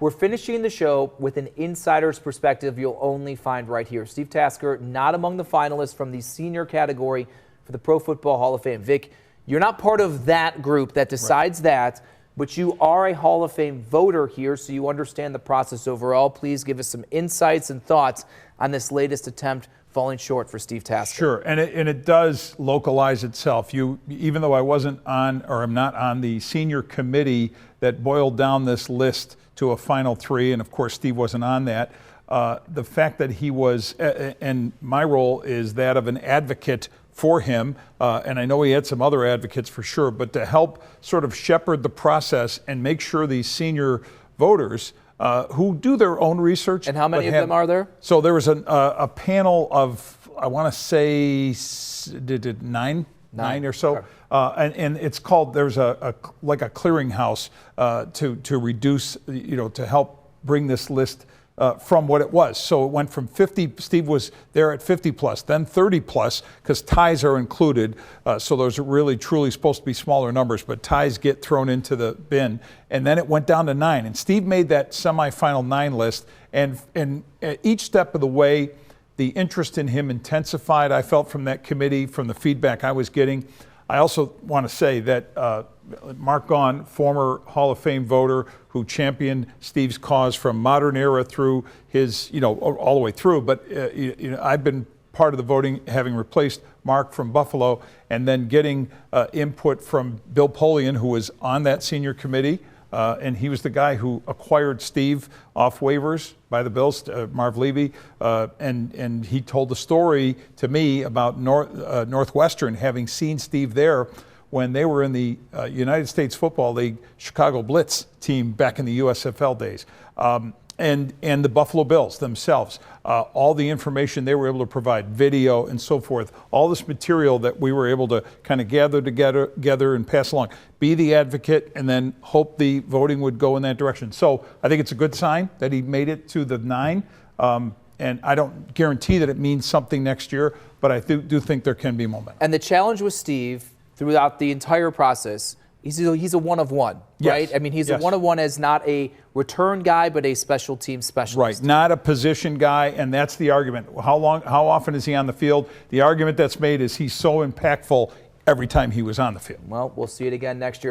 We're finishing the show with an insider's perspective you'll only find right here. Steve Tasker, not among the finalists from the senior category for the Pro Football Hall of Fame. Vic, you're not part of that group that decides that, but you are a Hall of Fame voter here, so you understand the process overall. Please give us some insights and thoughts on this latest attempt falling short for Steve Tasker. Sure, and it does localize itself. Even though I wasn't on, or I'm not on the senior committee that boiled down this list to a final three, and of course Steve wasn't on that, the fact that he was, and my role is that of an advocate for him, and I know he had some other advocates for sure, but to help sort of shepherd the process and make sure these senior voters who do their own research. And how many of them are there? So there was a panel of, I want to say, nine or so. Okay. And it's called, there's like a clearinghouse to reduce, to help bring this list from what it was. So it went from 50, Steve was there at 50 plus, then 30 plus, because ties are included. So those are really truly supposed to be smaller numbers, but ties get thrown into the bin. And then it went down to 9. And Steve made that semifinal 9 list. And at each step of the way, the interest in him intensified, I felt, from that committee, from the feedback I was getting. I also want to say that Mark Gaughan, former Hall of Fame voter who championed Steve's cause from modern era through his, all the way through, but I've been part of the voting, having replaced Mark from Buffalo, and then getting input from Bill Polian, who was on that senior committee, and he was the guy who acquired Steve off waivers by the Bills, Marv Levy, and he told the story to me about Northwestern having seen Steve there when they were in the United States Football League Chicago Blitz team back in the USFL days, and the Buffalo Bills themselves. All the information they were able to provide, video and so forth, all this material that we were able to kind of gather together and pass along. Be the advocate and then hope the voting would go in that direction. So I think it's a good sign that he made it to the 9. And I don't guarantee that it means something next year, but I do think there can be momentum. And the challenge with Steve throughout the entire process, he's a one-of-one, right? Yes. I mean, he's a one-of-one as not a return guy, but a special team specialist. Right, not a position guy, and that's the argument. How often is he on the field? The argument that's made is he's so impactful every time he was on the field. Well, we'll see it again next year.